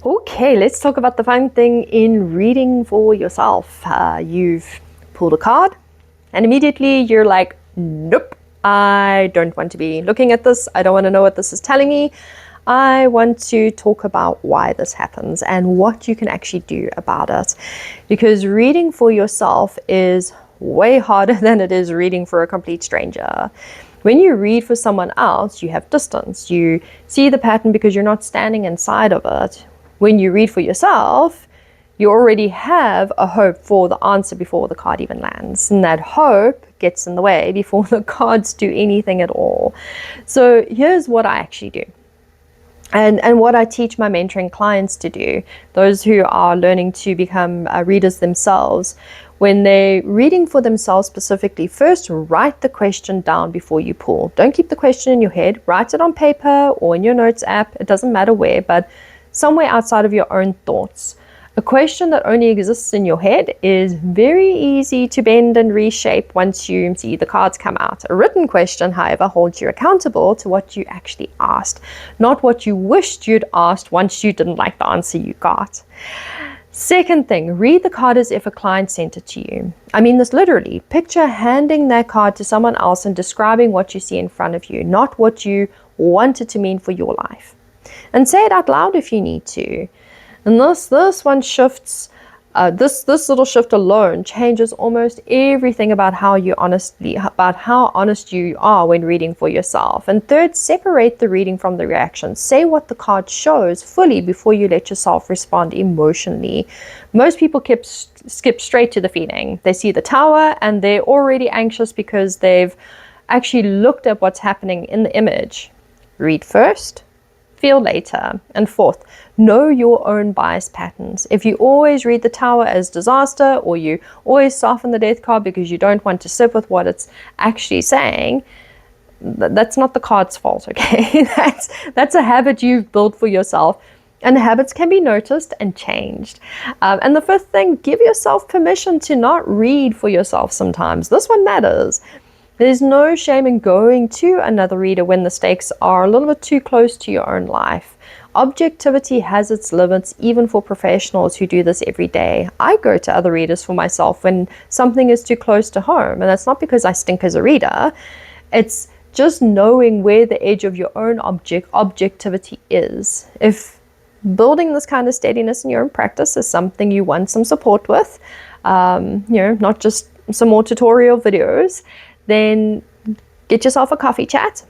Okay, let's talk about the fun thing in reading for yourself. You've pulled a card and immediately you're like, nope, I don't want to be looking at this. I don't want to know what this is telling me. I want to talk about why this happens and what you can actually do about it. Because reading for yourself is way harder than it is reading for a complete stranger. When you read for someone else, you have distance. You see the pattern because you're not standing inside of it. When you read for yourself, you already have a hope for the answer before the card even lands. And that hope gets in the way before the cards do anything at all. So here's what I actually do. And what I teach my mentoring clients to do, those who are learning to become readers themselves, when they're reading for themselves specifically, first write the question down before you pull. Don't keep the question in your head. Write it on paper or in your notes app. It doesn't matter where, but somewhere outside of your own thoughts. A question that only exists in your head is very easy to bend and reshape once you see the cards come out. A written question, however, holds you accountable to what you actually asked, not what you wished you'd asked once you didn't like the answer you got. Second thing, read the card as if a client sent it to you. I mean this literally. Picture handing that card to someone else and describing what you see in front of you, not what you want it to mean for your life. And say it out loud if you need to. And this one shifts, this little shift alone changes almost everything about how honest you are when reading for yourself. And third, separate the reading from the reaction. Say what the card shows fully before you let yourself respond emotionally. Most people skip straight to the feeling. They see the tower and they're already anxious because they've actually looked at what's happening in the image. Read first, feel later. And fourth, know your own bias patterns. If you always read the tower as disaster, or you always soften the death card because you don't want to sit with what it's actually saying, that's not the card's fault, okay? That's a habit you've built for yourself. And habits can be noticed and changed. And the fifth thing, give yourself permission to not read for yourself sometimes. This one matters. There's no shame in going to another reader when the stakes are a little bit too close to your own life. Objectivity has its limits, even for professionals who do this every day. I go to other readers for myself when something is too close to home, and that's not because I stink as a reader. It's just knowing where the edge of your own objectivity is. If building this kind of steadiness in your own practice is something you want some support with, not just some more tutorial videos, then get yourself a coffee chat.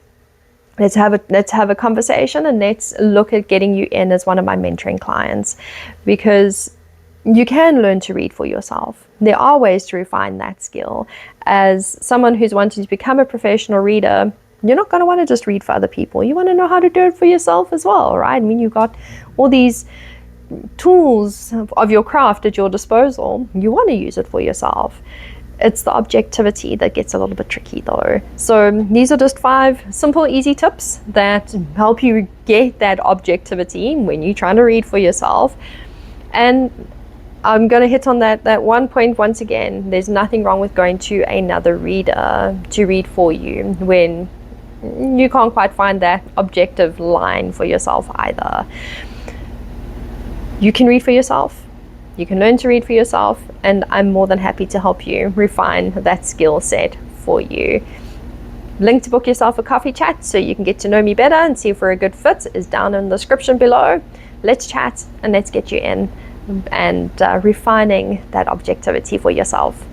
Let's have a conversation, and let's look at getting you in as one of my mentoring clients, because you can learn to read for yourself. There are ways to refine that skill. As someone who's wanting to become a professional reader, you're not going to want to just read for other people. You want to know how to do it for yourself as well, right? I mean, you've got all these tools of your craft at your disposal. You want to use it for yourself. It's the objectivity that gets a little bit tricky though. So these are just 5 simple, easy tips that help you get that objectivity when you're trying to read for yourself. And I'm going to hit on that one point once again. There's nothing wrong with going to another reader to read for you when you can't quite find that objective line for yourself either. You can read for yourself. You can learn to read for yourself, and I'm more than happy to help you refine that skill set for you. Link to book yourself a coffee chat so you can get to know me better and see if we're a good fit is down in the description below. Let's chat and let's get you in and refining that objectivity for yourself.